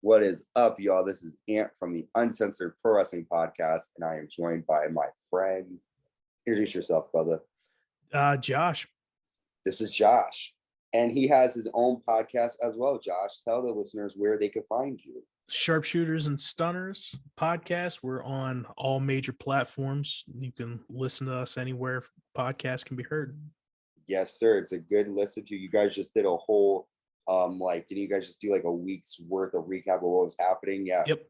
What is up, y'all? This is Ant from the Uncensored Pro Wrestling Podcast, and I am joined by my friend. Introduce yourself, brother. Josh. This is Josh, and he has his own podcast as well. Josh, tell the listeners where they can find you. Sharpshooters and Stunners podcast. We're on all major platforms. You can listen to us anywhere podcasts can be heard. Yes, sir. It's a good listen to. You guys just did a whole didn't you guys just do like a week's worth of recap of what was happening? Yeah. Yep.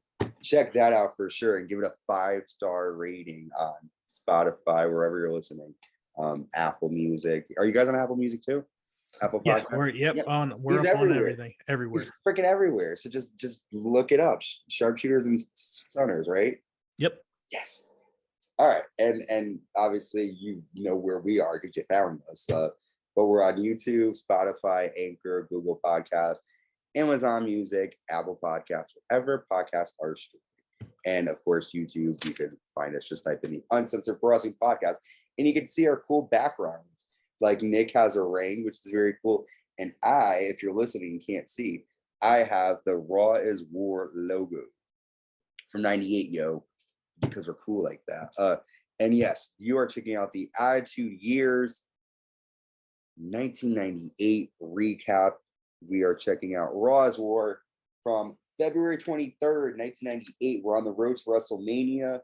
Check that out for sure and give it a 5-star rating on Spotify, wherever you're listening. Apple Music. Are you guys on Apple Music too? Apple Yeah, Podcast? we're up on everything, everywhere. He's freaking everywhere. So just look it up. Sharpshooters and Stunners, right? Yep. Yes. All right. And obviously you know where we are because you found us. But we're on YouTube, Spotify, Anchor, Google Podcasts, Amazon Music, Apple Podcasts, wherever podcasts are streamed. And of course, YouTube, you can find us. Just type in the Uncensored Pro Wrestling Podcast, and you can see our cool backgrounds. Like Nick has a ring, which is very cool. And I, if you're listening, you can't see, I have the Raw is War logo from 98, yo, because we're cool like that. And yes, you are checking out the Attitude Years 1998 recap. We are checking out Raw is War from February 23rd, 1998. We're on the road to WrestleMania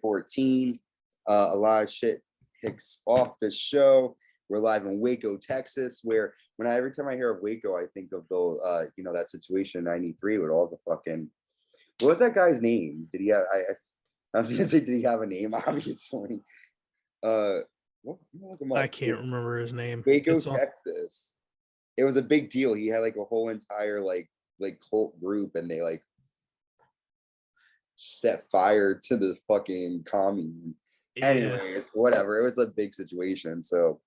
14. A lot of shit kicks off the show. We're live in Waco, Texas, where every time I hear of Waco, I think of the that situation in 93 with all the fucking, what was that guy's name? Did he have, I was gonna say, did he have a name? Obviously. I can't remember his name. Waco, Texas. It was a big deal. He had like a whole entire like cult group, and they like set fire to the fucking commune. Yeah. Anyways, whatever. It was a big situation. So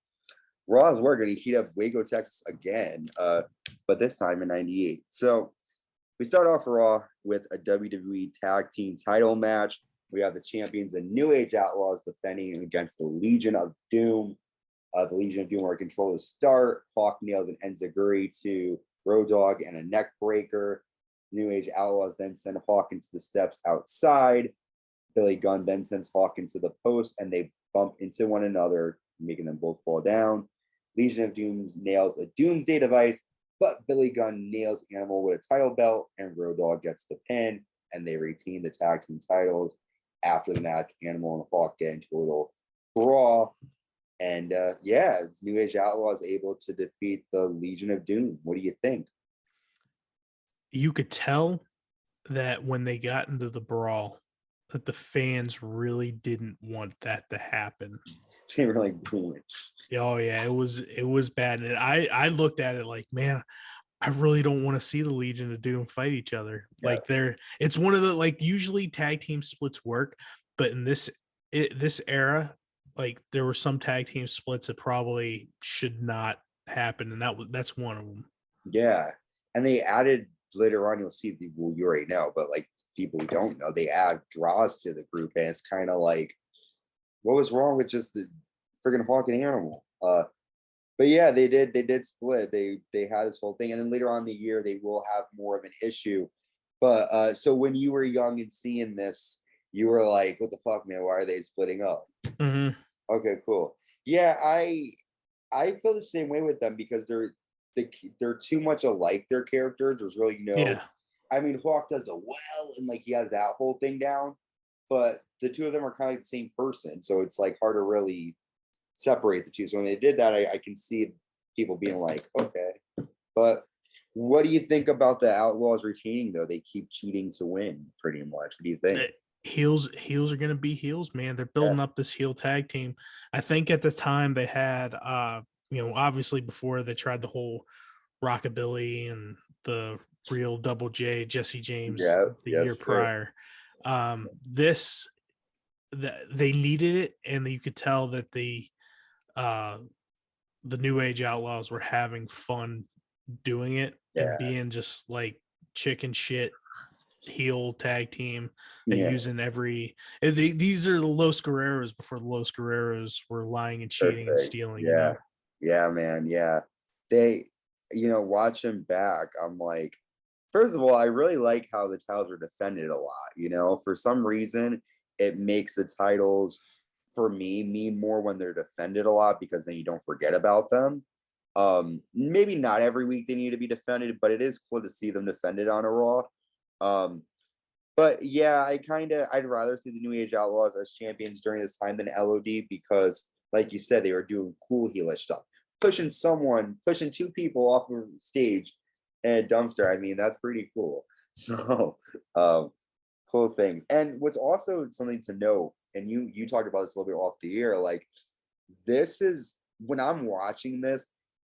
Raw is working. He heat up Waco, Texas again, but this time in 98. So we start off Raw with a WWE Tag Team title match. We have the champions, the New Age Outlaws, defending against the Legion of Doom. The Legion of Doom are in control to start. Hawk nails an enziguri to Road Dogg and a neck breaker. New Age Outlaws then send Hawk into the steps outside. Billy Gunn then sends Hawk into the post, and they bump into one another, making them both fall down. Legion of Doom nails a Doomsday device, but Billy Gunn nails Animal with a title belt, and Road Dogg gets the pin, and they retain the tag team titles. After the match, Animal and Hawk get into a little brawl. And it's New Age Outlaws able to defeat the Legion of Doom. What do you think? You could tell that when they got into the brawl, that the fans really didn't want that to happen. They were like booing. Oh yeah, it was bad. And I looked at it like, man, I really don't want to see the Legion of Doom fight each other. Yeah. Like it's one of the, like, usually tag team splits work, but in this era, like there were some tag team splits that probably should not happen, and that's one of them. Yeah, and they added later on. You'll see people you already know, but like people who don't know, they add draws to the group, and it's kind of like, what was wrong with just the friggin' Hawk and Animal? But yeah, they did split. They had this whole thing, and then later on in the year they will have more of an issue. But so when you were young and seeing this, you were like, "What the fuck, man? Why are they splitting up?" Mm-hmm. Okay, cool. Yeah, I feel the same way with them because they're too much alike. Their characters. There's really no. Yeah. I mean, Hawk does the well, and like he has that whole thing down, but the two of them are kind of the same person, so it's like hard to really separate the two. So when they did that, I can see people being like, okay. But what do you think about the Outlaws retaining, though? They keep cheating to win, pretty much. What do you think? Heels are going to be heels, man. They're building up this heel tag team. I think at the time they had, obviously before they tried the whole Rockabilly and the real Double J, Jesse James, the year prior. They needed it, and you could tell that the New Age Outlaws were having fun doing it and being just like chicken shit heel tag team. They're using these are the Los Guerreros before the Los Guerreros were lying and cheating and stealing. Yeah, man. Yeah. They, watching back, I'm like, First of all, I really like how the titles are defended a lot. You know, for some reason, it makes the titles for me mean more when they're defended a lot because then you don't forget about them. Maybe not every week they need to be defended, but it is cool to see them defended on a Raw. Um, but yeah, I'd rather see the New Age Outlaws as champions during this time than LOD because, like you said, they were doing cool heelish stuff, pushing two people off of stage and dumpster. I mean, that's pretty cool. So, cool things. And what's also something to note, and you talked about this a little bit off the air, like this is when I'm watching this,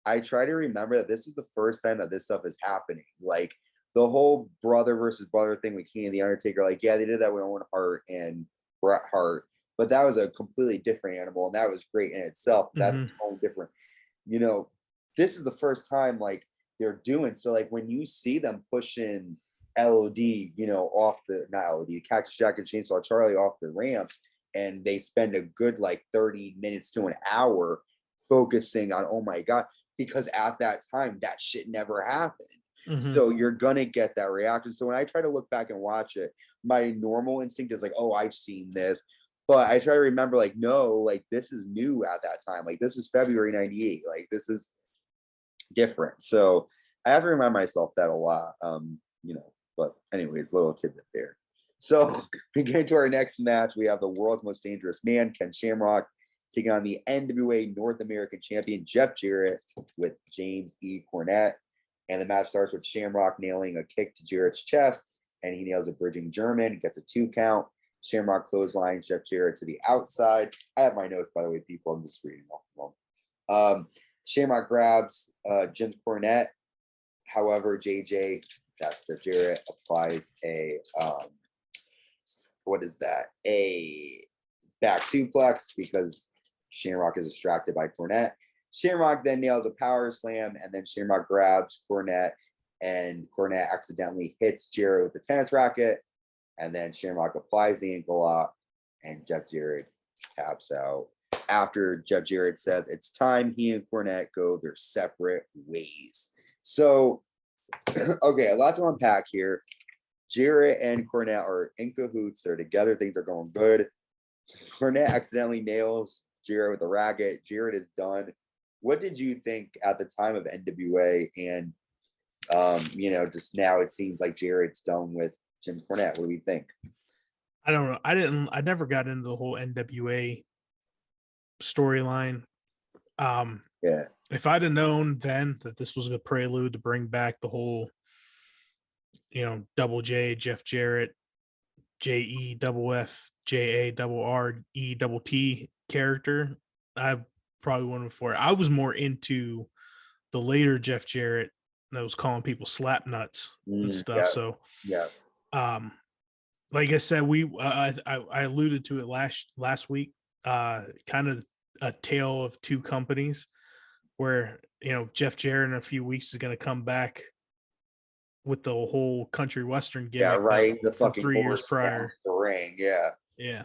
I try to remember that this is the first time that this stuff is happening. Like the whole brother versus brother thing with Kane and the Undertaker, like, yeah, they did that with Owen Hart and Bret Hart, but that was a completely different animal, and that was great in itself. That's totally different. You know, this is the first time like they're doing so. Like when you see them pushing LOD, you know, off the not LOD, Cactus Jack and Chainsaw Charlie off the ramp, and they spend a good like 30 minutes to an hour focusing on, oh my God, because at that time that shit never happened. So you're gonna get that reaction. So when I try to look back and watch it, my normal instinct is like, oh, I've seen this. But I try to remember, like, no, like this is new at that time. Like this is February 98. Like this is different. So I have to remind myself that a lot. You know, but anyways, little tidbit there. So we get into our next match. We have the world's most dangerous man, Ken Shamrock, taking on the NWA North American champion, Jeff Jarrett, with James E. Cornette. And the match starts with Shamrock nailing a kick to Jarrett's chest, and he nails a bridging German, gets a 2 count. Shamrock clotheslines Jeff Jarrett to the outside. I have my notes, by the way, people. I'm just reading off of them. Shamrock grabs Jim Cornette. However, JJ, that's Jeff Jarrett, applies a what is that? A back suplex because Shamrock is distracted by Cornette. Shamrock then nails a power slam, and then Shamrock grabs Cornette, and Cornette accidentally hits Jarrett with the tennis racket, and then Shamrock applies the ankle lock, and Jeff Jarrett taps out. After Jeff Jarrett says it's time he and Cornette go their separate ways. So, okay, a lot to unpack here. Jarrett and Cornette are in cahoots. They're together. Things are going good. Cornette accidentally nails Jarrett with the racket. Jarrett is done. What did you think at the time of NWA? And, you know, just now it seems like Jarrett's done with Jim Cornette. What do you think? I don't know. I never got into the whole NWA storyline. Yeah. If I'd have known then that this was a prelude to bring back the whole, you know, Double J, Jeff Jarrett, JE double F, JA double R, E double T character, I probably wouldn't have for it. I was more into the later Jeff Jarrett that was calling people slap nuts and stuff. Yeah, so, yeah. Like I said, I alluded to it last week. Kind of a tale of two companies, where you know Jeff Jarrett in a few weeks is going to come back with the whole country western gimmick. Yeah, right. The from fucking 3 years prior. The ring. Yeah. Yeah.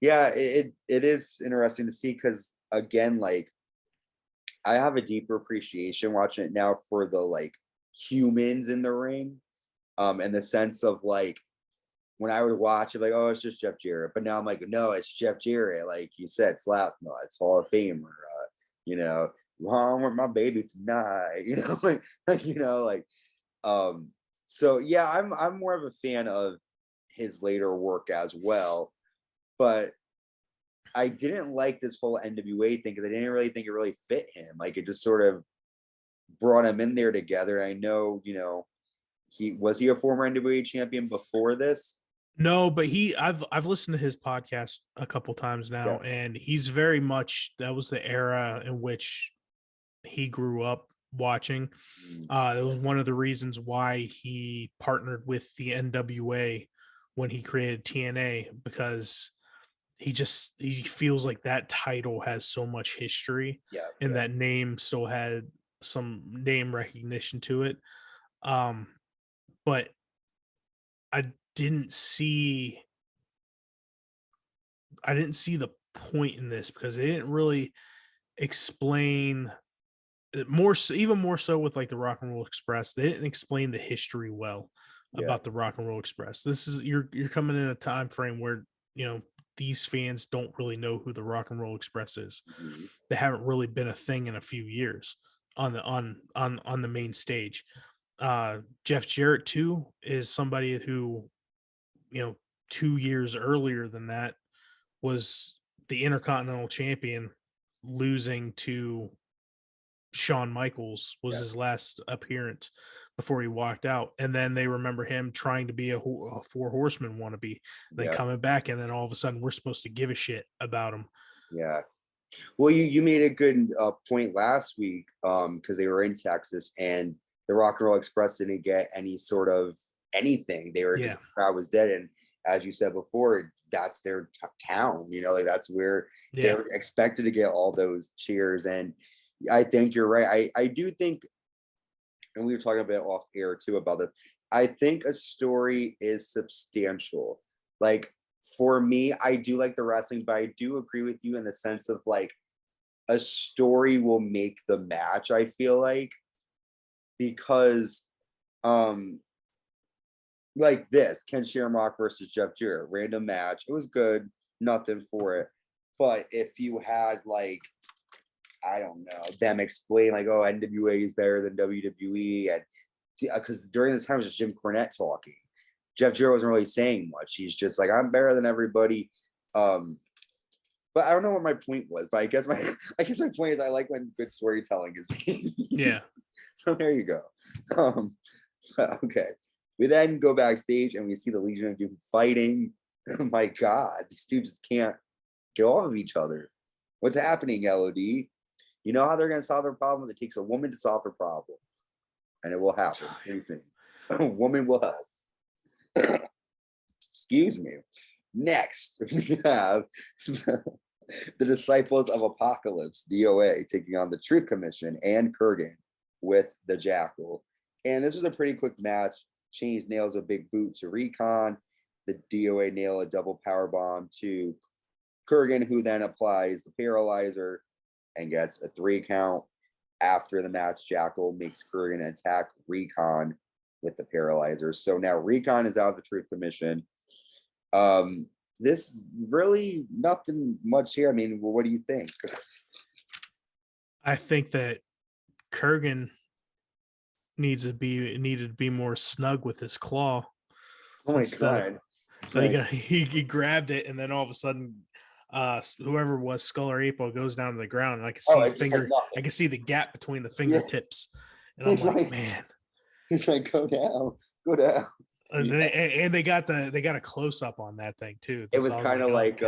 Yeah, it is interesting to see because again, like I have a deeper appreciation watching it now for the like humans in the ring. In the sense of like when I would watch it, like, oh, it's just Jeff Jarrett. But now I'm like, no, it's Jeff Jarrett. Like you said, slap nuts, Hall of Famer, you know, wrong with my baby tonight, you know, like you know, like so yeah, I'm more of a fan of his later work as well. But I didn't like this whole NWA thing because I didn't really think it really fit him. Like it just sort of brought him in there together. I know, you know, he a former NWA champion before this? No, but I've listened to his podcast a couple times now, yeah. And he's very much, that was the era in which he grew up watching. It was one of the reasons why he partnered with the NWA when he created TNA, because he feels like that title has so much history, and that name still had some name recognition to it. But I didn't see the point in this because they didn't really explain even more so with like the Rock and Roll Express. They didn't explain the history well about the Rock and Roll Express. This is you're coming in a time frame where these fans don't really know who the Rock and Roll Express is. Mm-hmm. They haven't really been a thing in a few years on the main stage. Jeff Jarrett too is somebody who 2 years earlier than that was the Intercontinental Champion, losing to Shawn Michaels was his last appearance before he walked out. And then they remember him trying to be a Four Horseman wannabe, then coming back, and then all of a sudden we're supposed to give a shit about him. Yeah. Well, you made a good point last week because they were in Texas and the Rock and Roll Express didn't get any sort of anything. They were just, the crowd was dead. And as you said before, that's their town, like that's where they're expected to get all those cheers. And I think you're right. I do think, and we were talking a bit off air too about this, I think a story is substantial. Like for me, I do like the wrestling, but I do agree with you in the sense of like a story will make the match, I feel like, because like this Ken Shamrock versus Jeff Jarrett, random match. It was good, nothing for it. But if you had like, I don't know, them explain like, oh, NWA is better than WWE, and because during this time it was just Jim Cornette talking. Jeff Jarrett wasn't really saying much. He's just like, I'm better than everybody. But I don't know what my point was. But I guess my point is I like when good storytelling is yeah. So there you go. Okay. We then go backstage and we see the Legion of Doom fighting. Oh my God, these two just can't get off of each other. What's happening, LOD? You know how they're going to solve their problem? It takes a woman to solve their problems. And it will happen. A woman will help. Excuse me. Next, we have the Disciples of Apocalypse, DOA, taking on the Truth Commission and Kurgan with the Jackyl. And this was a pretty quick match. Chains nails a big boot to Recon. The DOA nail a double power bomb to Kurgan, who then applies the paralyzer and gets a 3 count. After the match, Jackyl makes Kurgan attack Recon with the paralyzer. So now Recon is out of the Truth Commission. This really nothing much here. I mean, what do you think? I think that Kurgan needed to be more snug with his claw. Oh my God. Like he grabbed it, and then all of a sudden whoever was Skull or April goes down to the ground, and I can see I can see the gap between the fingertips. And I'm like, man. He's like, go down. And they got a close up on that thing too. It was kind of like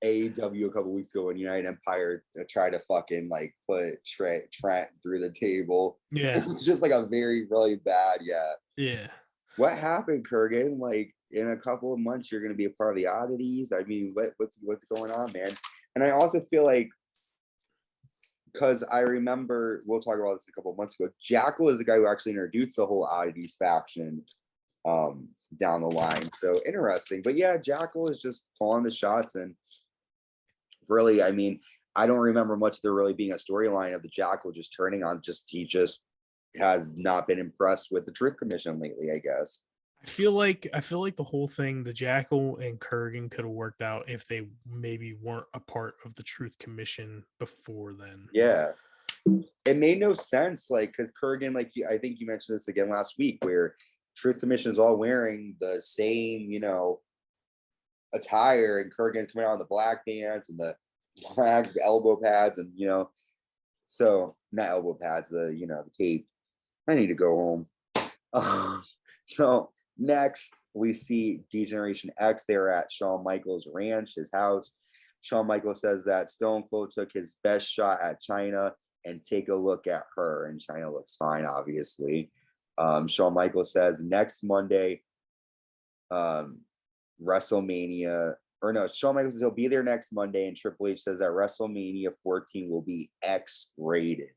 AEW a couple weeks ago when United Empire tried to fucking like put Trent through the table. Yeah, it was just like a really bad. Yeah. What happened, Kurgan? Like in a couple of months, you're gonna be a part of the oddities. I mean, what's going on, man? And I also feel like, because I remember, we'll talk about this a couple of months ago, Jackyl is the guy who actually introduced the whole oddities faction down the line. So interesting. But yeah, Jackyl is just calling the shots, and really, I mean, I don't remember much there really being a storyline of the Jackyl just turning on. He just has not been impressed with the Truth Commission lately, I guess. I feel like the whole thing, the Jackyl and Kurgan could have worked out if they maybe weren't a part of the Truth Commission before then. Yeah, it made no sense, like, because Kurgan, like, I think you mentioned this again last week, where Truth Commission is all wearing the same, attire, and Kurgan's coming out in the black pants and the black elbow pads, and so not elbow pads, the tape. I need to go home. So next we see D-Generation X. They're at Shawn Michaels' ranch, his house. Shawn Michaels says that Stone Cold took his best shot at China, and take a look at her, and China looks fine, obviously. Shawn Michaels says next Monday, WrestleMania, or no, Shawn Michaels says he'll be there next Monday, and Triple H says that WrestleMania 14 will be X-rated.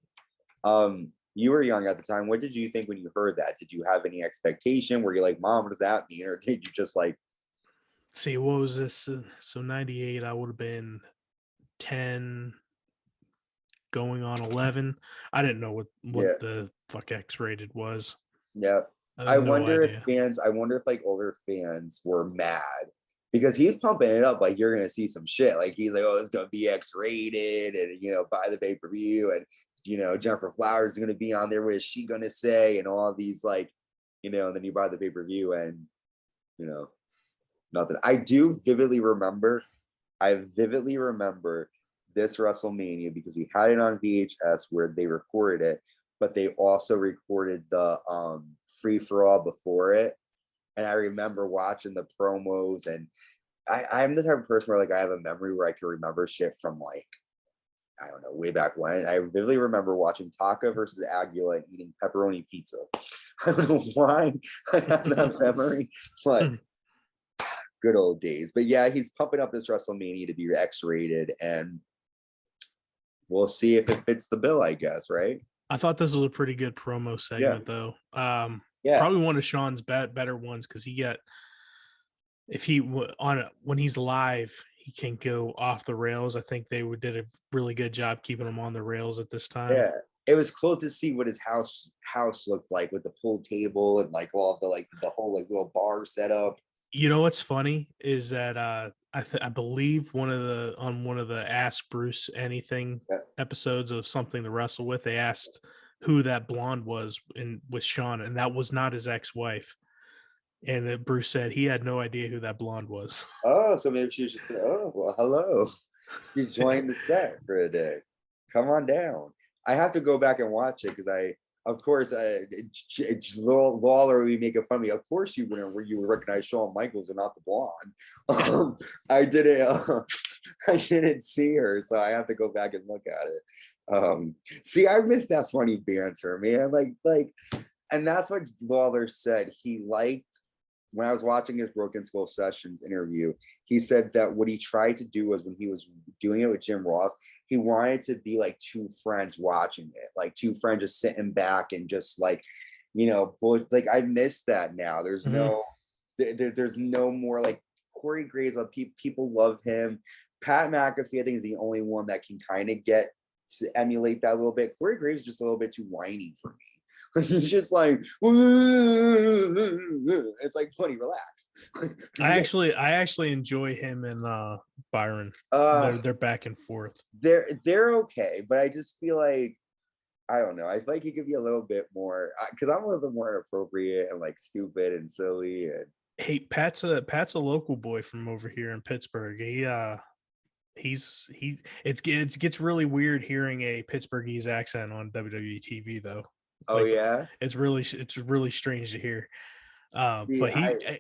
You were young at the time. What did you think when you heard that? Did you have any expectation? Were you like, Mom, what does that mean? Or did you just like, see, what was this? So 98, I would have been 10, going on 11. I didn't know what Yeah. the fuck X-rated was. Yeah. I had no idea. I wonder if like older fans were mad because he's pumping it up like you're gonna see some shit. Like he's like, oh, it's gonna be X-rated, and buy the pay-per-view, and Jennifer Flowers is gonna be on there. What is she gonna say? And all these like, and then you buy the pay-per-view and nothing. I vividly remember this WrestleMania because we had it on VHS where they recorded it, but they also recorded the free for all before it. And I remember watching the promos, and I'm the type of person where like I have a memory where I can remember shit from like, I don't know, way back when. I vividly remember watching Taka versus Aguila and eating pepperoni pizza. I don't know why I have that memory, but good old days. But yeah, he's pumping up this WrestleMania to be X-rated, and we'll see if it fits the bill, I guess, right? I thought this was a pretty good promo segment, though. Yeah, probably one of Shawn's better ones because when he's live, he can go off the rails. I think they did a really good job keeping him on the rails at this time. Yeah, it was cool to see what his house looked like with the pool table and like all of the whole like little bar setup. What's funny is that I believe one of the Ask Bruce Anything episodes of Something to Wrestle With, they asked who that blonde was with Shawn, and that was not his ex-wife. And Bruce said he had no idea who that blonde was. Oh, so maybe she was just hello. She joined the set for a day. Come on down. I have to go back and watch it because of course, Lawler would be making fun of me. Of course, you would recognize Shawn Michaels and not the blonde. I didn't see her, so I have to go back and look at it. See, I missed that funny banter, man. Like, and that's what Lawler said. He liked when I was watching his Broken Skull Sessions interview. He said that what he tried to do was when he was doing it with Jim Ross, he wanted to be like two friends watching it, like two friends just sitting back and just like, like I miss that now. There's there's no more like Corey Graves. People love him. Pat McAfee, I think, is the only one that can kind of get to emulate that a little bit. Corey Graves is just a little bit too whiny for me. He's just like, it's like, buddy, relax. I actually enjoy him and Byron. They're back and forth. They're okay, but I just feel like, I don't know. I feel like he could be a little bit more, because I'm a little bit more inappropriate and like stupid and silly. And hey, Pat's a local boy from over here in Pittsburgh. It gets really weird hearing a Pittsburghese accent on WWE TV though. Oh, yeah, it's really strange to hear. But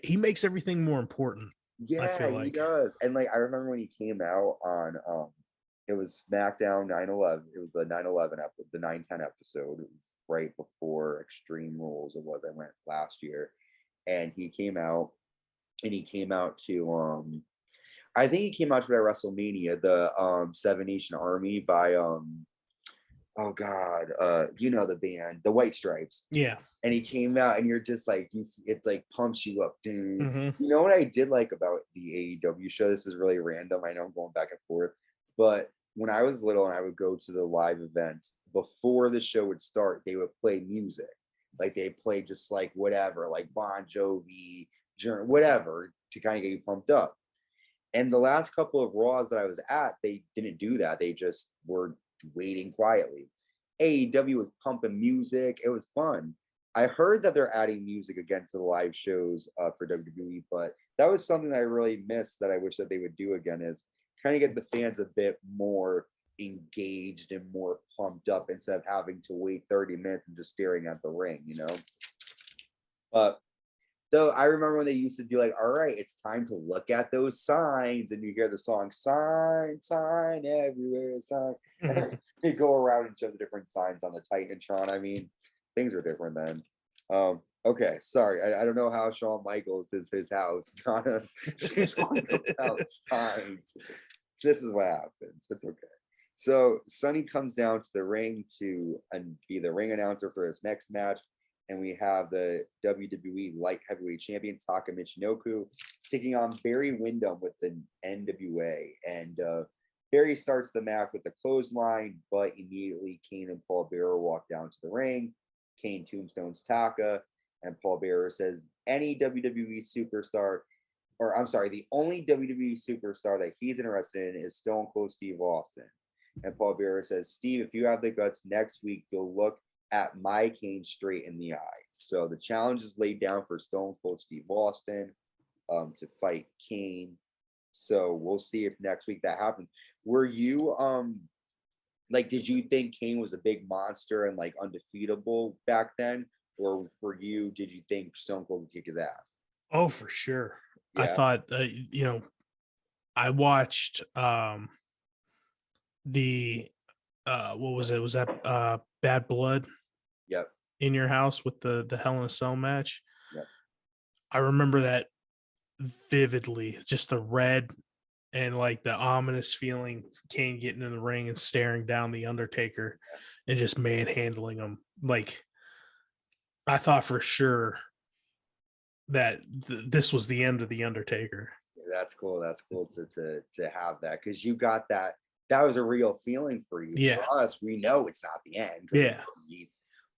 he makes everything more important. Yeah, I feel like he does. And like I remember when he came out on it was SmackDown 9/11. It was the 9/11 episode, the 9/10 episode. It was right before Extreme Rules. It was. I went last year, and he came out to I think he came out to that WrestleMania, the Seven Nation Army by oh god, the band, the White Stripes. Yeah. And he came out, and you're just like, it's like pumps you up, dude. Mm-hmm. You know what I did like about the AEW show? This is really random. I know I'm going back and forth, but when I was little and I would go to the live events, before the show would start, they would play music. Like they play just like whatever, like Bon Jovi, whatever, to kind of get you pumped up. And the last couple of Raws that I was at, they didn't do that. They just were waiting quietly. AEW was pumping music. It was fun. I heard that they're adding music again to the live shows for WWE, but that was something that I really missed that I wish that they would do again, is kind of get the fans a bit more engaged and more pumped up instead of having to wait 30 minutes and just staring at the ring, But though I remember when they used to do like, all right, it's time to look at those signs, and you hear the song sign, sign everywhere, sign. They go around and show the different signs on the Titantron. I mean, things are different then. Okay, sorry. I don't know how Shawn Michaels is his house. He's talking about signs. This is what happens. It's okay. So Sonny comes down to the ring to be the ring announcer for his next match. And we have the WWE Light Heavyweight Champion, Taka Michinoku, taking on Barry Windham with the NWA. And Barry starts the match with the clothesline, but immediately Kane and Paul Bearer walk down to the ring. Kane tombstones Taka, and Paul Bearer says any WWE superstar, or I'm sorry, the only WWE superstar that he's interested in is Stone Cold Steve Austin. And Paul Bearer says, Steve, if you have the guts next week, you'll look at my Kane straight in the eye. So the challenge is laid down for Stone Cold Steve Austin to fight Kane. So we'll see if next week that happens. Were you like, did you think Kane was a big monster and like undefeatable back then? Or for you, did you think Stone Cold would kick his ass? Oh, for sure. Yeah. I thought, I watched the what was it? Was that Bad Blood? Yep. In your house with the Hell in a Cell match? Yep. I remember that vividly. Just the red and like the ominous feeling, Kane getting in the ring and staring down the Undertaker and just manhandling him. Like, I thought for sure that this was the end of the Undertaker. That's cool. That's cool to have that, because you got that. That was a real feeling for you. Yeah. For us, we know it's not the end. Yeah.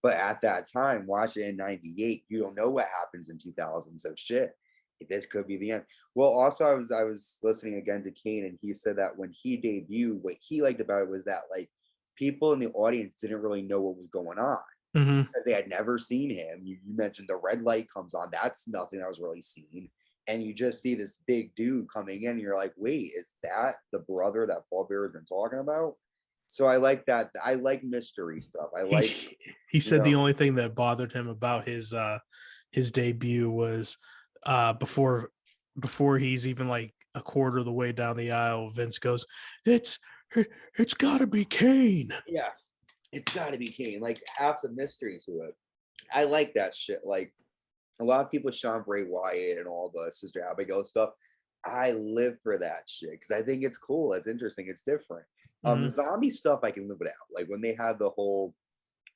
But at that time, watching in '98, you don't know what happens in 2000. So shit, this could be the end. Well, also I was listening again to Kane, and he said that when he debuted, what he liked about it was that like people in the audience didn't really know what was going on. Mm-hmm. They had never seen him. You mentioned the red light comes on. That's nothing that was really seen. And you just see this big dude coming in, and you're like, wait, is that the brother that Paul Bearer has been talking about? So I like that. I like mystery stuff. I like. He said the only thing that bothered him about his debut was before he's even like a quarter of the way down the aisle, Vince goes, it's got to be Kane. Yeah, it's got to be Kane. Like, have some mystery to it. I like that shit. Like, a lot of people, Sean Bray Wyatt and all the Sister Abigail stuff, I live for that shit because I think it's cool. It's interesting. It's different. The zombie stuff, I can live without. Like when they had the whole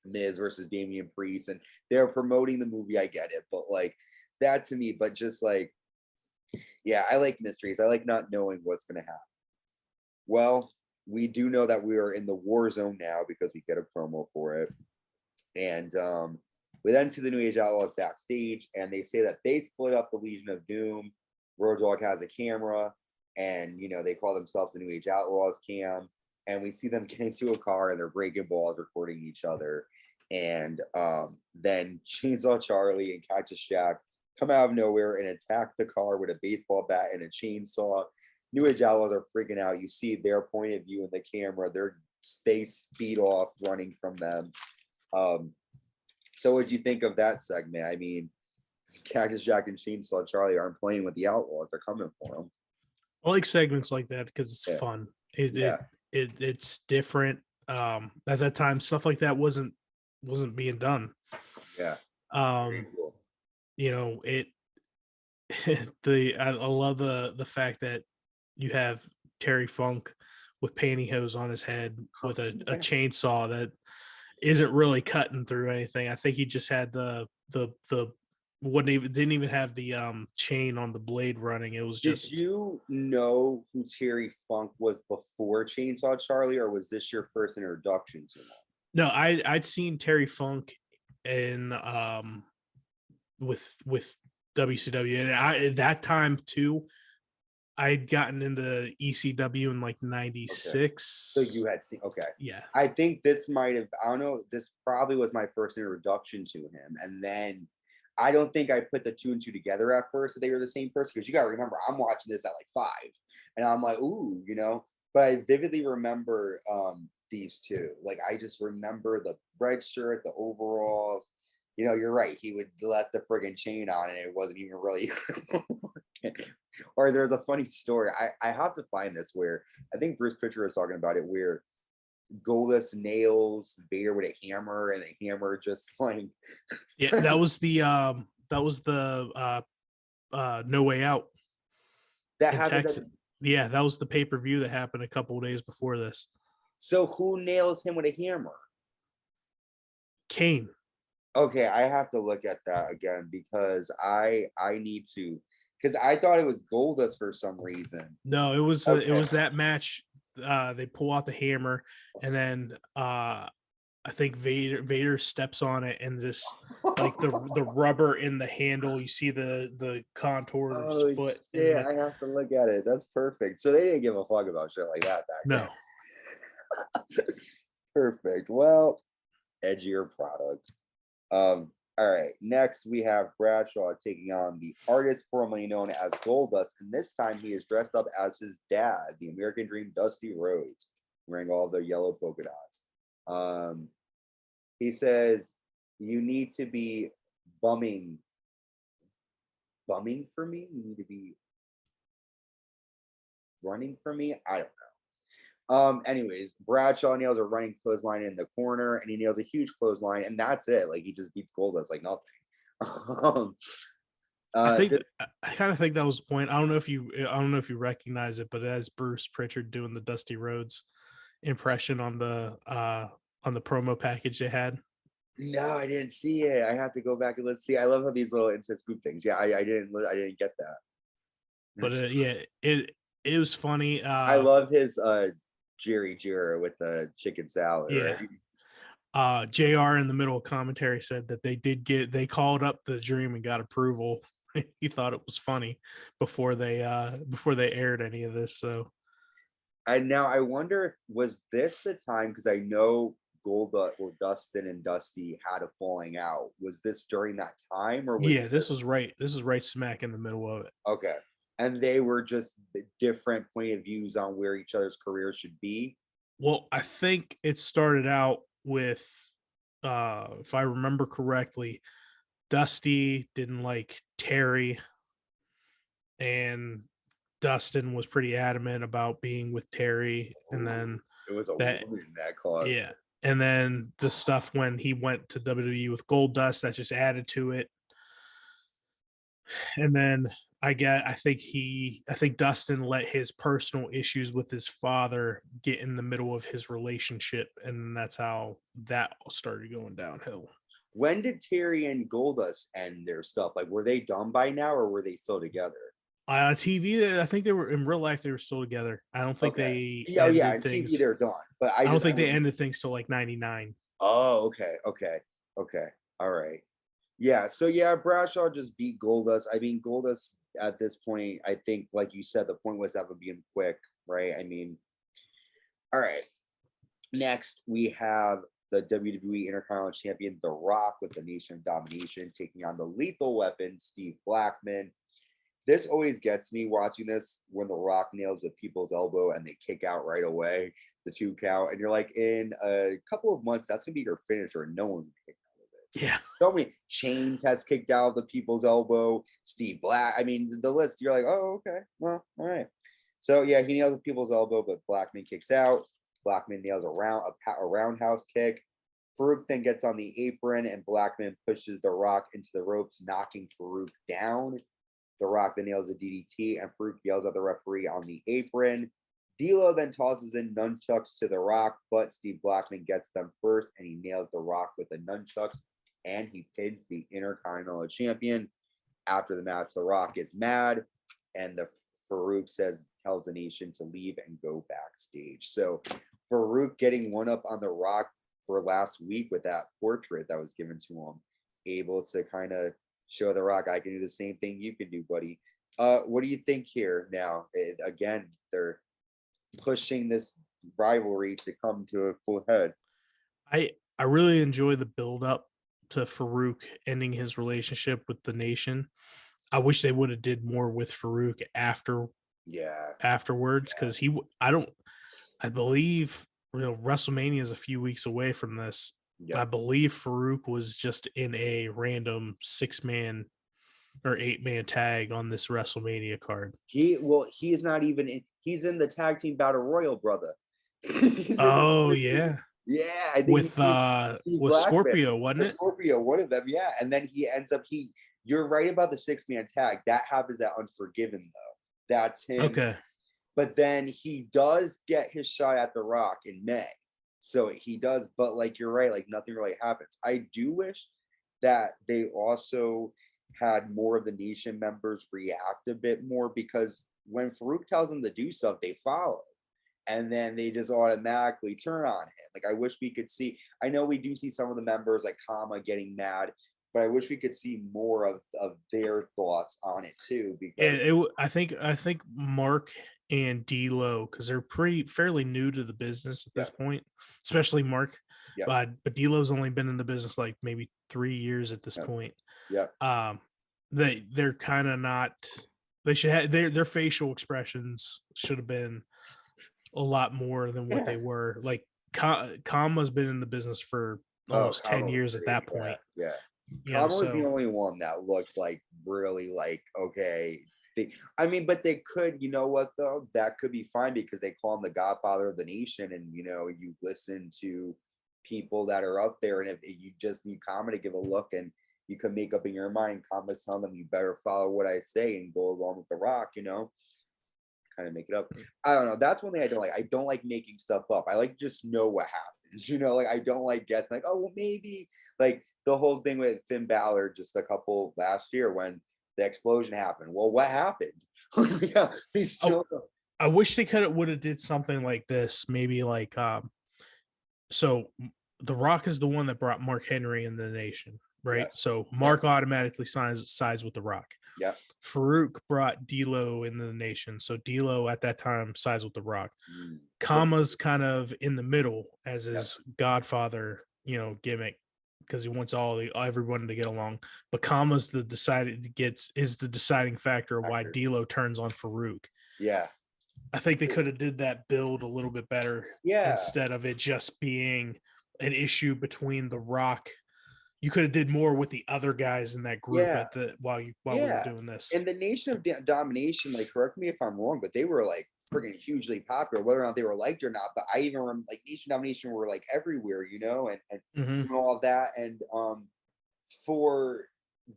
Miz versus Damian Priest and they're promoting the movie, I get it. But like that to me, but just like, yeah, I like mysteries. I like not knowing what's going to happen. Well, we do know that we are in the war zone now because we get a promo for it. And we then see the New Age Outlaws backstage, and they say that they split up the Legion of Doom. Road Dogg has a camera, and they call themselves the New Age Outlaws cam. And we see them get into a car, and they're breaking balls, recording each other. And then Chainsaw Charlie and Cactus Jack come out of nowhere and attack the car with a baseball bat and a chainsaw. New Age Outlaws are freaking out. You see their point of view in the camera. They speed off, running from them. So what'd you think of that segment? I mean, Cactus Jack and Chainsaw Charlie aren't playing with the Outlaws. They're coming for them. I like segments like that because it's fun. It's different. At that time, stuff like that wasn't being done. Yeah. Cool. I love the fact that you have Terry Funk with pantyhose on his head with a chainsaw that isn't really cutting through anything. I think he just had the didn't even have the chain on the blade running. It was just. Did you know who Terry Funk was before Chainsaw Charlie, or was this your first introduction to him? No, I'd seen Terry Funk in with WCW, and at that time too, I'd gotten into ECW in like '96. Okay. So you had seen, yeah. I think this might have. I don't know. This probably was my first introduction to him, and then I don't think I put the two and two together at first that they were the same person, because you got to remember I'm watching this at like 5, and I'm like, ooh, But I vividly remember these two. Like I just remember the red shirt, the overalls. You're right. He would let the friggin' chain on, and it wasn't even really. Or there's a funny story. I have to find this where I think Bruce Pritchard was talking about it, where Goldust nails Vader with a hammer, and the hammer just like. Yeah, that was the No Way Out. That happened. Yeah, that was the pay-per-view that happened a couple of days before this. So who nails him with a hammer? Kane. Okay, I have to look at that again because I need to, because I thought it was Goldust for some reason. No, it was it was that match they pull out the hammer, and then I think Vader steps on it, and just like the rubber in the handle, you see the contour of his foot. Yeah, I have to look at it. That's perfect. So they didn't give a fuck about shit like that back No. then. Perfect. Well, edgier product. All right. Next, we have Bradshaw taking on the artist formerly known as Goldust, and this time he is dressed up as his dad, the American Dream, Dusty Rhodes, wearing all the yellow polka dots. He says, "You need to be bumming for me. You need to be running for me. I don't know." Anyways, Bradshaw nails a running clothesline in the corner, and he nails a huge clothesline, and that's it. Like, he just beats Goldust like nothing. I kind of think that was the point. I don't know if you recognize it, but it has Bruce Pritchard doing the Dusty Rhodes impression on the promo package they had. No, I didn't see it. I have to go back and let's see. I love how these little inside scoop things. Yeah, I didn't get that. But yeah, it was funny. I love his Jerry Jarrett with the chicken salad. Yeah. Right? JR in the middle of commentary said that they called up the Dream and got approval. He thought it was funny before they aired any of this. So, and now I wonder, was this the time, because I know Dustin and Dusty had a falling out. Was this during that time, or was this was right smack in the middle of it. Okay. And they were just different point of views on where each other's careers should be? Well, I think it started out with, if I remember correctly, Dusty didn't like Terry, and Dustin was pretty adamant about being with Terry. And then it was a woman that caused. Yeah. And then the stuff when he went to WWE with Goldust, that just added to it. And then I think Dustin let his personal issues with his father get in the middle of his relationship, and that's how that started going downhill. When did Terry and Goldust end their stuff? Like, were they done by now, or were they still together? On TV, I think they were, in real life, they were still together. I don't think they on TV they're done, but I don't think they ended things till like 99. Oh, okay. All right. Yeah, so yeah, Bradshaw just beat Goldust. I mean, Goldust at this point, I think, like you said, the point was that would be quick, right? I mean, all right. Next, we have the WWE Intercontinental Champion, The Rock, with the Nation of Domination, taking on the Lethal Weapon, Steve Blackman. This always gets me watching this, when The Rock nails the people's elbow and they kick out right away, the 2 count, and you're like, in a couple of months, that's gonna be your finisher, and no one's kicked out of it. Yeah. So many. Chains has kicked out of the people's elbow. Steve Black. I mean, the list. You're like, oh, okay, well, all right. So yeah, he nails the people's elbow, but Blackman kicks out. Blackman nails a roundhouse kick. Farouk then gets on the apron, and Blackman pushes The Rock into the ropes, knocking Farouk down. The Rock then nails a DDT, and Farouk yells at the referee on the apron. D'Lo then tosses in nunchucks to The Rock, but Steve Blackman gets them first, and he nails The Rock with the nunchucks, and he pins the Intercontinental Champion. After the match, The Rock is mad, and the Farouk tells the Nation to leave and go backstage. So Farouk getting one up on The Rock for last week with that portrait that was given to him, able to kind of show The Rock, I can do the same thing you can do, buddy. What do you think here now? Again, they're pushing this rivalry to come to a full head. I really enjoy the build up to Farouk ending his relationship with the Nation. I wish they would have did more with Farouk afterwards, because I believe, WrestleMania is a few weeks away from this. I believe Farouk was just in a random 6-man or 8-man tag on this WrestleMania card. He's not even in. He's in the tag team battle royal, brother. Oh yeah, yeah. I think with Scorpio, wasn't it? Scorpio, one of them, yeah. And then he ends up. You're right about the 6-man tag. That happens at Unforgiven, though. That's him. Okay. But then he does get his shot at The Rock in May. So he does, but like, you're right, like nothing really happens. I do wish that they also had more of the Nation members react a bit more, because when Farouk tells them to do stuff, they follow. and then they just automatically turn on him. Like, I wish we could see. I know we do see some of the members like Kama getting mad, but I wish we could see more of their thoughts on it too. Because I think Mark and D'Lo, because they're fairly new to the business at this point, especially Mark. Yeah. But D'Lo's only been in the business like maybe 3 years at this point. Yeah. They're kind of not. They should have their facial expressions should have been a lot more than what they were. Like Kama's been in the business for almost 10 years at that point. Yeah. Yeah, Kama was the only one that looked like really like, okay. I mean, but they could, you know what though? That could be fine because they call him the Godfather of the Nation, and you know, you listen to people that are up there, and if you just need Kama to give a look, and you can make up in your mind, Kama's telling them you better follow what I say and go along with the Rock, you know, kind of make it up. I don't know. That's one thing I don't like. I don't like making stuff up. I like just know what happens, you know, like I don't like guessing like, oh, well, maybe like the whole thing with Finn Balor just a couple last year when the explosion happened. Well, what happened? Yeah, I wish they would have did something like this. Maybe like, so the Rock is the one that brought Mark Henry in the Nation, right? Yeah. So Mark automatically sides with the Rock. Yeah. Farouk brought D'Lo in the Nation, so D'Lo at that time sides with the Rock. Kama's kind of in the middle as his Godfather, you know, gimmick, because he wants everyone to get along. But Kama's the deciding factor of why D'Lo turns on Farouk. Yeah. I think they could have did that build a little bit better. Yeah. Instead of it just being an issue between the Rock. You could have did more with the other guys in that group while we were doing this. And the Nation of Domination, like, correct me if I'm wrong, but they were like friggin' hugely popular, whether or not they were liked or not. But I even remember like Nation Domination were like everywhere, you know, and all of that. And for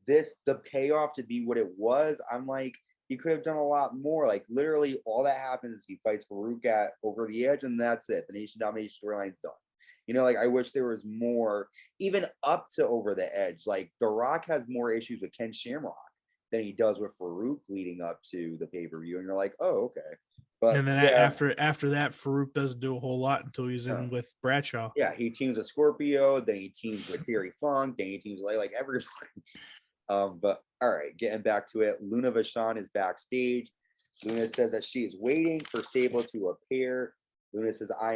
this, the payoff to be what it was, I'm like, you could have done a lot more. Like, literally, all that happens is he fights Farouk over the edge, and that's it. The Nation Domination storyline's done. You know, like, I wish there was more, even up to over the edge. Like, The Rock has more issues with Ken Shamrock than he does with Farouk leading up to the pay-per-view. And you're like, oh, okay. But and then after that, Farouk doesn't do a whole lot until he's in with Bradshaw. Yeah, he teams with Scorpio, then he teams with Terry Funk, then he teams with like everybody. But all right, getting back to it, Luna Vachon is backstage. Luna says that she is waiting for Sable to appear. Luna says, I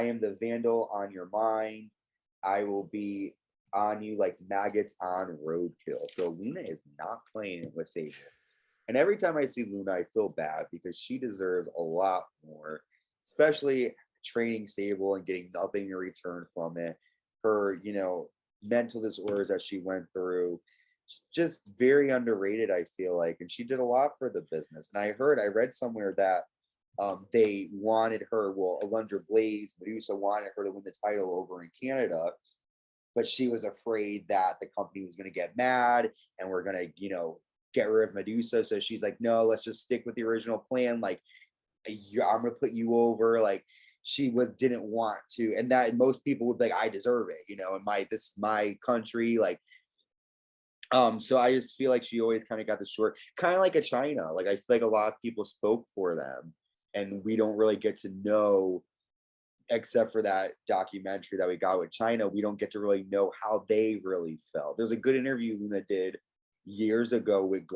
am the vandal on your mind. I will be on you like maggots on roadkill. So Luna is not playing with Sable. And every time I see Luna, I feel bad because she deserves a lot more, especially training Sable and getting nothing in return from it. Her, you know, mental disorders that she went through, just very underrated, I feel like. And she did a lot for the business. And I read somewhere that they wanted her, Alundra Blaze, Medusa wanted her to win the title over in Canada, but she was afraid that the company was going to get mad and we're going to, you know, get rid of Medusa. So she's like, no, let's just stick with the original plan. Like, I'm going to put you over. Like, she didn't want to. And that most people would be like, I deserve it, you know, and this is my country. Like, so I just feel like she always kind of got the short, kind of like a China. Like, I feel like a lot of people spoke for them and we don't really get to know, except for that documentary that we got with China, we don't get to really know how they really felt. There's a good interview Luna did years ago with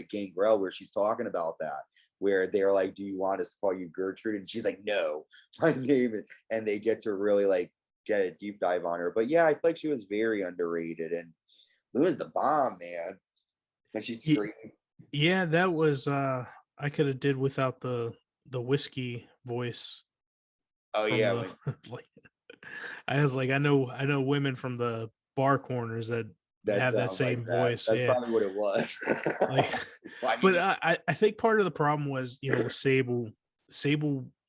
Gangrel where she's talking about that, where they're like, do you want us to call you Gertrude? And she's like, no, my name is, and they get to really like get a deep dive on her. But yeah, I feel like she was very underrated, and Luna's the bomb, man. And she's great. Yeah, that was I could have did without the whiskey voice. Oh yeah, like, I was like, I know women from the bar corners that have that same voice. That's probably what it was. Like, well, I mean, but I think part of the problem was, you know, with Sable,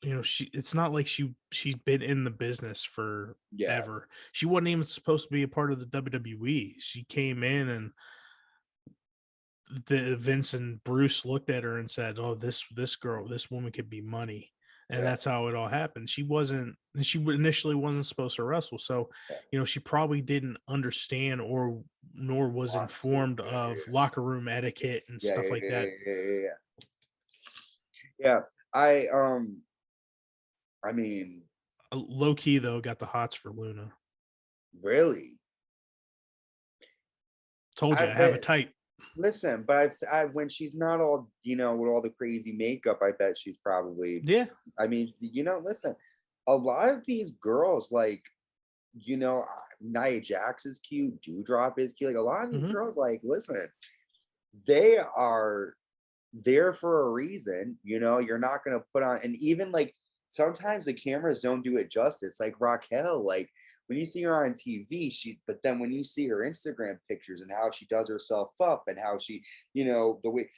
you know, it's not like she's been in the business for ever. She wasn't even supposed to be a part of the WWE. She came in and Vince and Bruce looked at her and said, oh, this woman could be money. And that's how it all happened. She initially wasn't supposed to wrestle. So, you know, she probably didn't understand nor was informed of locker room etiquette and stuff like that. Yeah. I mean, Low key though, got the hots for Luna. really? Told you I have a type. Listen, but when she's not all, with all the crazy makeup, I bet she's probably. Yeah. I mean, listen, a lot of these girls, like, Nia Jax is cute, Dewdrop is cute. Like, a lot of these girls, like, listen, they are there for a reason. You're not going to put on, and even like sometimes the cameras don't do it justice. Like Raquel, like when you see her on TV, but then when you see her Instagram pictures and how she does herself up and how she, the way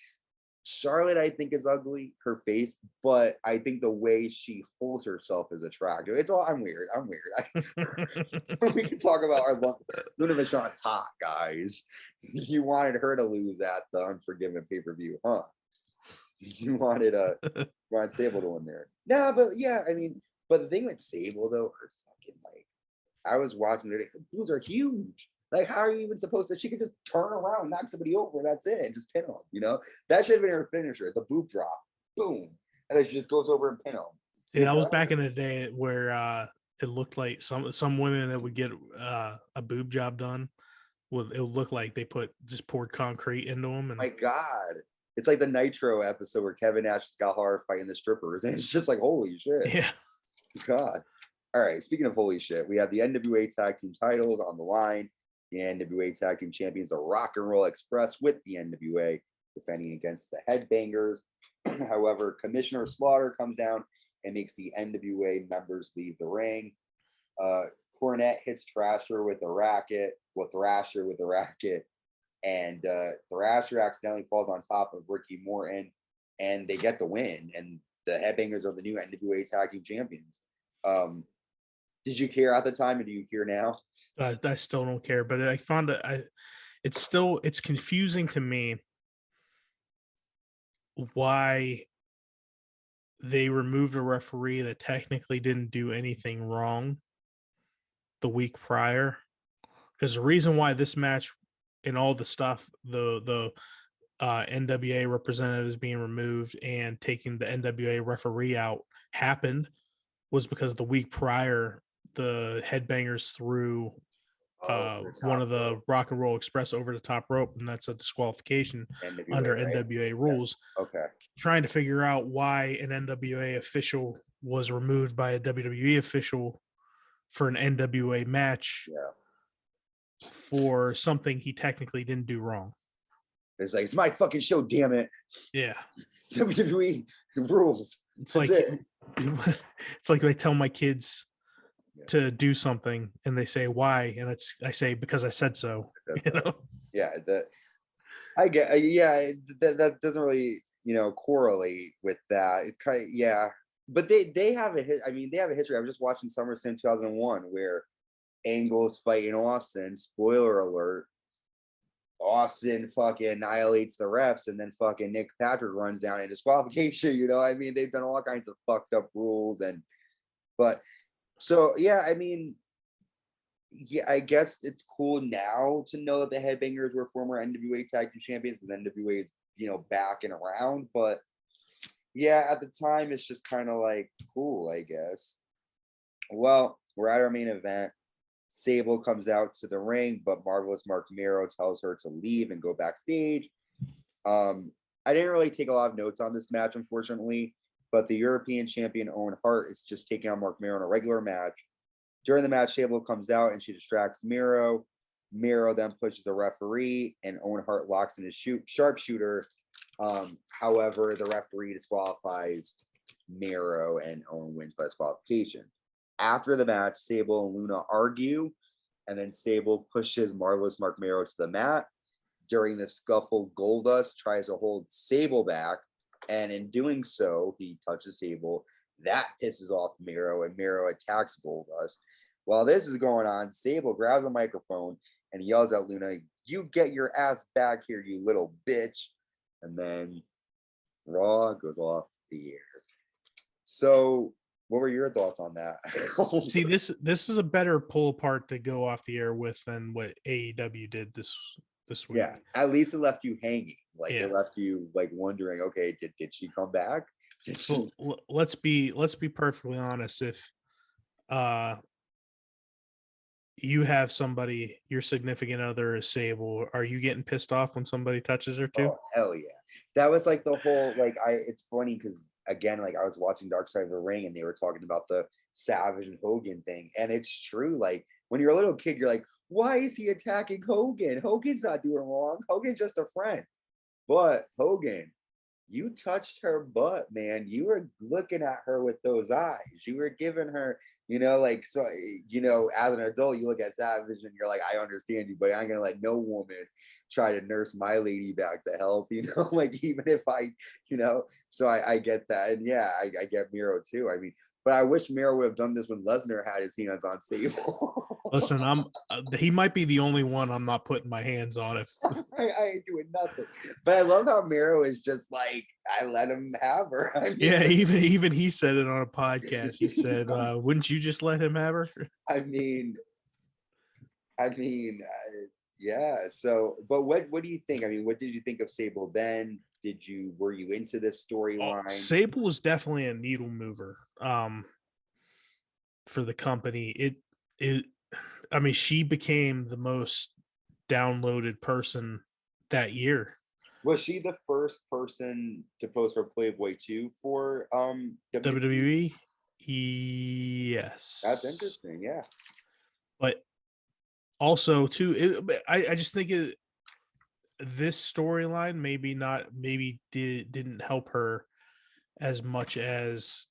Charlotte, I think, is ugly, her face, but I think the way she holds herself is attractive. It's all, I'm weird. We can talk about our love. Luna Vachon's hot, guys. You wanted her to lose at the Unforgiven pay-per-view, huh? You wanted Sable to win there. Nah, but yeah, I mean, but the thing with Sable though, her fucking, like, I was watching her boobs are huge. Like, how are you even supposed to? She could just turn around, knock somebody over, that's it, and just pin them. That should have been her finisher, the boob drop, boom, and then she just goes over and pin them. Yeah, that was back in the day where it looked like some women that would get a boob job done it would look like they poured concrete into them. And my God, it's like the Nitro episode where Kevin Nash and Scott Hart fighting the strippers, and it's just like, holy shit. Yeah. God. All right. Speaking of holy shit, we have the NWA Tag Team titles on the line. The NWA Tag Team Champions, the Rock and Roll Express, with the NWA defending against the Headbangers. However, Commissioner Slaughter comes down and makes the NWA members leave the ring. Cornette hits Thrasher with a racket, and Thrasher accidentally falls on top of Ricky Morton, and they get the win. And the Headbangers are the new NWA Tag Team Champions. Did you care at the time, or do you care now? I still don't care, but I found it's confusing to me why they removed a referee that technically didn't do anything wrong the week prior. Because the reason why this match and all the stuff, the NWA representatives being removed and taking the NWA referee out happened was because the week prior, the Headbangers threw one of the Rock and Roll Express over the top rope, and that's a disqualification NWA, under NWA rules. Yeah. Okay. Trying to figure out why an NWA official was removed by a WWE official for an NWA match for something he technically didn't do wrong. It's like, it's my fucking show, damn it. Yeah. WWE rules. It's like it's like I tell my kids to do something and they say why, and I say because I said so. Yeah, that I get. That doesn't really correlate with that. It kind of, but they have a hit. I mean, they have a history. I was just watching SummerSlam 2001 where Angle's fighting Austin. Spoiler alert. Austin fucking annihilates the refs, and then fucking Nick Patrick runs down in disqualification. I mean, they've done all kinds of fucked up rules, so yeah, I mean, yeah, I guess it's cool now to know that the Headbangers were former NWA Tag Team Champions, and NWA is back and around. But yeah, at the time, it's just kind of like cool, I guess. Well, we're at our main event. Sable comes out to the ring, but Marvelous Mark Mero tells her to leave and go backstage. I didn't really take a lot of notes on this match, unfortunately, but the European champion Owen Hart is just taking on Mark Mero in a regular match. During the match, Sable comes out and she distracts Mero. Mero then pushes the referee, and Owen Hart locks in his sharpshooter. However, the referee disqualifies Mero, and Owen wins by disqualification. After the match, Sable and Luna argue, and then Sable pushes Marvelous Mark Mero to the mat. During the scuffle, Goldust tries to hold Sable back, and in doing so, he touches Sable. That pisses off Mero, and Mero attacks Goldust. While this is going on, Sable grabs a microphone and yells at Luna, "You get your ass back here, you little bitch." And then Raw goes off the air. So what were your thoughts on that? See, this is a better pull apart to go off the air with than what AEW did this week. Yeah, at least it left you hanging. Like, it left you like wondering, okay, did she come back? So let's be perfectly honest. If you have somebody, your significant other is Sable, are you getting pissed off when somebody touches her too? Oh, hell yeah. That was like the whole, like, it's funny because, again, like, I was watching Dark Side of the Ring and they were talking about the Savage and Hogan thing. And it's true. Like, when you're a little kid, you're like, why is he attacking Hogan? Hogan's not doing wrong. Hogan's just a friend. But Hogan, you touched her butt, man. You were looking at her with those eyes. You were giving her, like, so, as an adult, you look at Savage and you're like, I understand you, but I ain't gonna let no woman try to nurse my lady back to health, like, even if so I get that. And yeah, I get Miro too. I mean, but I wish Miro would have done this when Lesnar had his hands on Sable. Listen, he might be the only one I'm not putting my hands on. If I ain't doing nothing, but I love how Miro is just like, I let him have her. I mean, yeah, even he said it on a podcast. He said, "Wouldn't you just let him have her?" I mean, yeah. So, but what do you think? I mean, what did you think of Sable then? Were you into this storyline? Sable was definitely a needle mover for the company. I mean, she became the most downloaded person that year. Was she the first person to post for Playboy 2 for WWE? Yes. That's interesting, yeah. But also too, I just think this storyline didn't help her as much as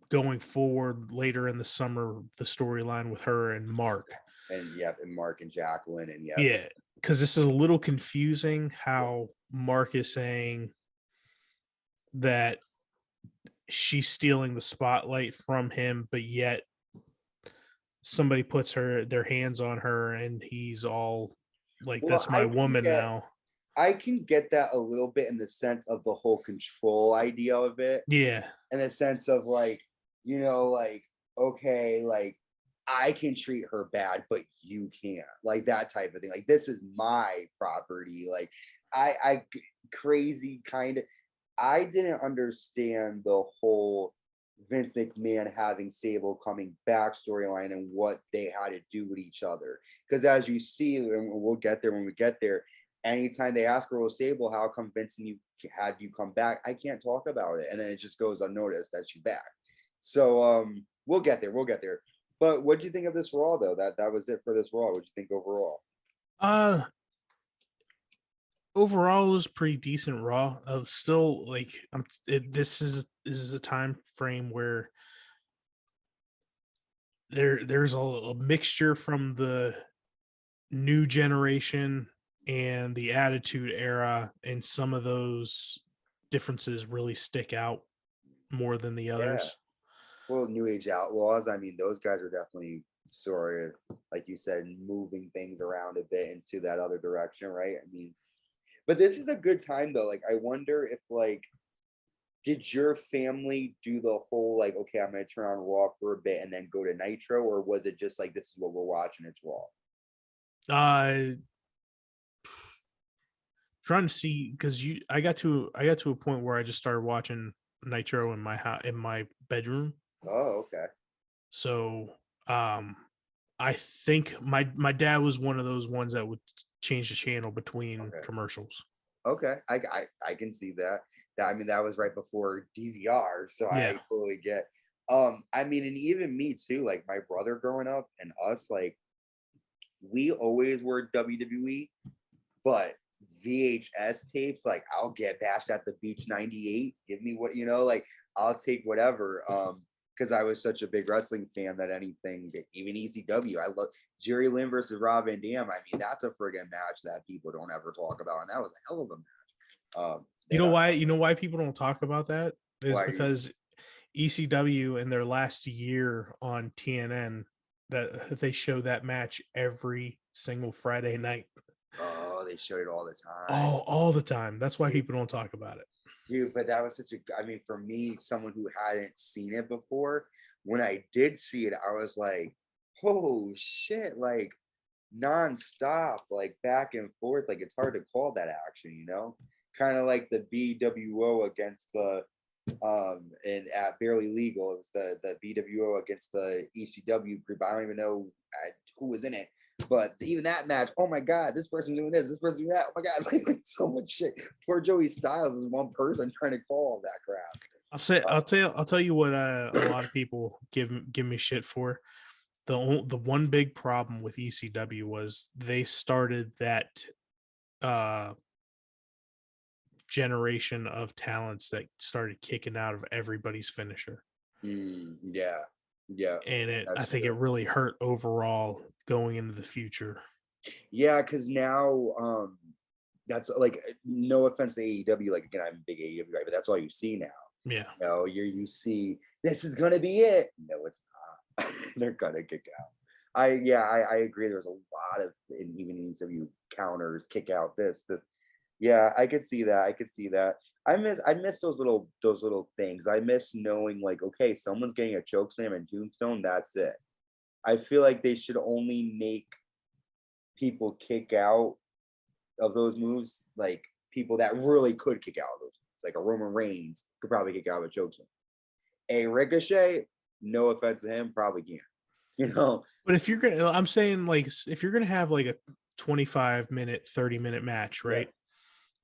going forward later in the summer, the storyline with her and Mark. And Mark and Jacqueline, and yeah, because this is a little confusing how Mark is saying that she's stealing the spotlight from him, but yet somebody puts their hands on her and he's all like, well, that's my woman now. I can get that a little bit in the sense of the whole control idea of it. Yeah. In the sense of like, like, okay, like, I can treat her bad, but you can't. Like, that type of thing. Like, this is my property. Like, I crazy kind of. I didn't understand the whole Vince McMahon having Sable coming back storyline and what they had to do with each other. Because as you see, and we'll get there when we get there, anytime they ask her, well, Sable, how come Vince and you had you come back? I can't talk about it. And then it just goes unnoticed that she's back. So we'll get there. But what do you think of this Raw, though? That was it for this Raw. What do you think overall? Overall, it was pretty decent Raw. Still, like, this is a time frame where there's a mixture from the new generation and the Attitude Era, and some of those differences really stick out more than the others. Well, New Age Outlaws, I mean, those guys are definitely sort of, like you said, moving things around a bit into that other direction, right? I mean, but this is a good time, though. Like, I wonder if, like, did your family do the whole, like, okay, I'm going to turn on Raw for a bit and then go to Nitro, or was it just like, this is what we're watching, it's Raw? Trying to see, because I got to a point where I just started watching Nitro in my bedroom. Oh, okay. So I think my dad was one of those ones that would change the channel between commercials. Okay, I can see that. I mean, that was right before DVR, so yeah. I totally get. I mean, and even me too. Like, my brother growing up and us, like, we always were WWE, but VHS tapes, like, I'll get Bashed at the Beach '98. Give me what, like, I'll take whatever. Because I was such a big wrestling fan that anything, even ECW, I love Jerry Lynn versus Rob Van Dam. I mean, that's a friggin' match that people don't ever talk about, and that was a hell of a match. You know why people don't talk about that is because ECW in their last year on TNN, that they show that match every single Friday night. Oh, they showed it all the time. Oh, all the time. That's why people don't talk about it. Dude, but that was I mean, for me, someone who hadn't seen it before, when I did see it, I was like, oh shit, like, nonstop, like, back and forth. Like, it's hard to call that action, kind of like the BWO against the And at Barely Legal, it was the BWO against the ECW group. I don't even know who was in it, but even that match, oh my god, this person's doing this person doing that, oh my god, like so much shit. Poor Joey Styles is one person trying to call all that crap. I'll tell you what a lot of people give me shit for. The one big problem with ECW was they started that generation of talents that started kicking out of everybody's finisher. Yeah, And I think it really hurt overall going into the future. Yeah, because now that's like, no offense to AEW, like again, I'm a big AEW guy, but that's all you see now. Yeah. You see this is gonna be it. No, it's not. They're gonna kick out. I agree. There's a lot of even in ECW counters, kick out this. Yeah, I could see that. I miss those little things. I miss knowing like, okay, someone's getting a choke slam and tombstone. That's it. I feel like they should only make people kick out of those moves, like people that really could kick out of those. It's like a Roman Reigns could probably kick out of a choke slam. A Ricochet, no offense to him, probably can't. But if you're gonna, I'm saying like if you're gonna have like a 25-minute, 30-minute match, right?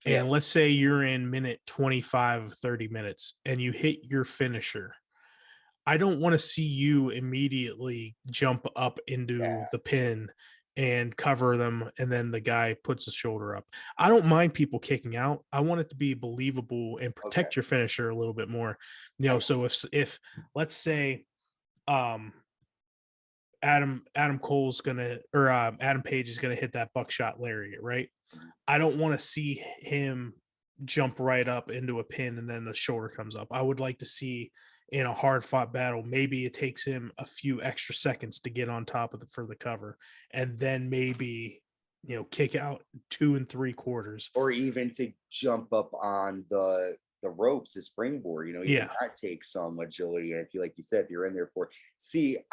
Yeah. And let's say you're in minute 25, 30 minutes, and you hit your finisher. I don't want to see you immediately jump up into the pin and cover them, and then the guy puts his shoulder up. I don't mind people kicking out. I want it to be believable and protect your finisher a little bit more. So if let's say Adam Cole's gonna, or Adam Page is gonna hit that buckshot lariat, right? I don't want to see him jump right up into a pin and then the shoulder comes up. I would like to see in a hard fought battle, maybe it takes him a few extra seconds to get on top of for the cover, and then maybe kick out 2 3/4, or even to jump up on the ropes, the springboard. Even that takes some agility. And if you, like you said, if you're in there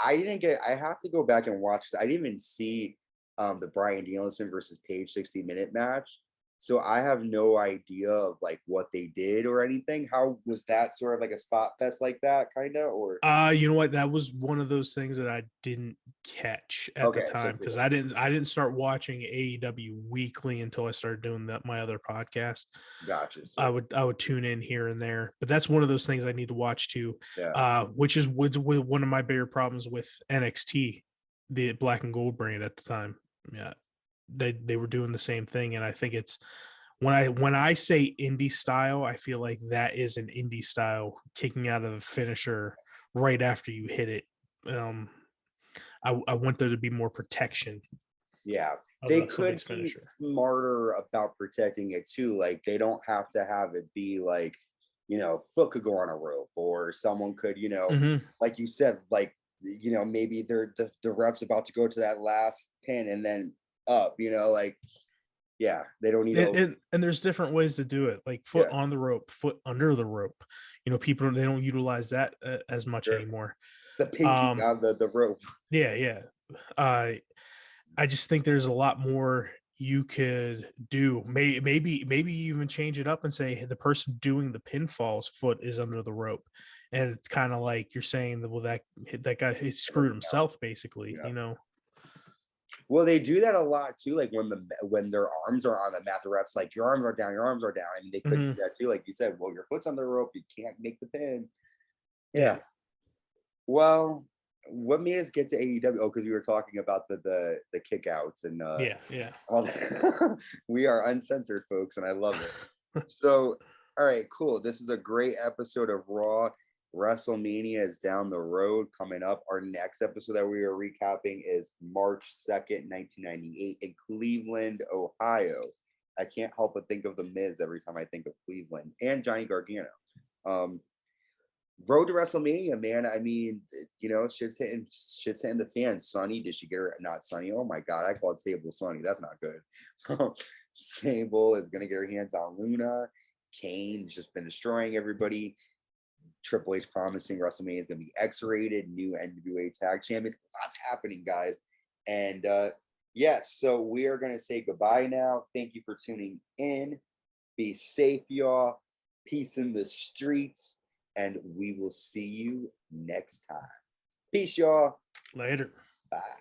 I have to go back and watch. I didn't even see the Bryan Danielson versus Page 60-minute match. So I have no idea of like what they did or anything. How was that sort of like a spot fest like that, kind of? Or you know what? That was one of those things that I didn't catch at the time, because I didn't start watching AEW weekly until I started doing my other podcast. Gotcha. So I would tune in here and there, but that's one of those things I need to watch too. Which is with one of my bigger problems with NXT, the Black and Gold brand at the time. Yeah, they were doing the same thing, and I think it's when I say indie style, I feel like that is an indie style, kicking out of the finisher right after you hit it. I want there to be more protection. Yeah, they could be smarter about protecting it too. Like they don't have to have it be like, foot could go on a rope, or someone could, like you said, like maybe the ref's about to go to that last pin and then up, like. Yeah, they don't need and there's different ways to do it, like foot on the rope, foot under the rope. People, they don't utilize that as much anymore. The pinky on the rope. Yeah. I just think there's a lot more you could do. Maybe even change it up and say, hey, the person doing the pinfall's foot is under the rope, and it's kind of like you're saying that, well, that guy, he screwed himself basically. Well, they do that a lot too. Like when their arms are on the mat, the ref's like, your arms are down. I mean, they could do that too. Like you said, well, your foot's on the rope, you can't make the pin. Yeah. Well, what made us get to AEW? Oh, because we were talking about the kickouts and we are uncensored, folks, and I love it. So, all right, cool. This is a great episode of Raw. WrestleMania is down the road, coming up. Our next episode that we are recapping is March 2nd, 1998 in Cleveland, Ohio. I can't help but think of The Miz every time I think of Cleveland, and Johnny Gargano. Road to WrestleMania, man. I mean, shit's hitting the fan. Sunny, did she get her? Not Sunny. Oh my God, I called Sable Sunny. That's not good. Sable is gonna get her hands on Luna. Kane's just been destroying everybody. Triple H promising WrestleMania is going to be X-rated, new NWA tag champions. Lots happening, guys. And yes, so we are going to say goodbye now. Thank you for tuning in. Be safe, y'all. Peace in the streets. and we will see you next time. Peace, y'all. Later. Bye.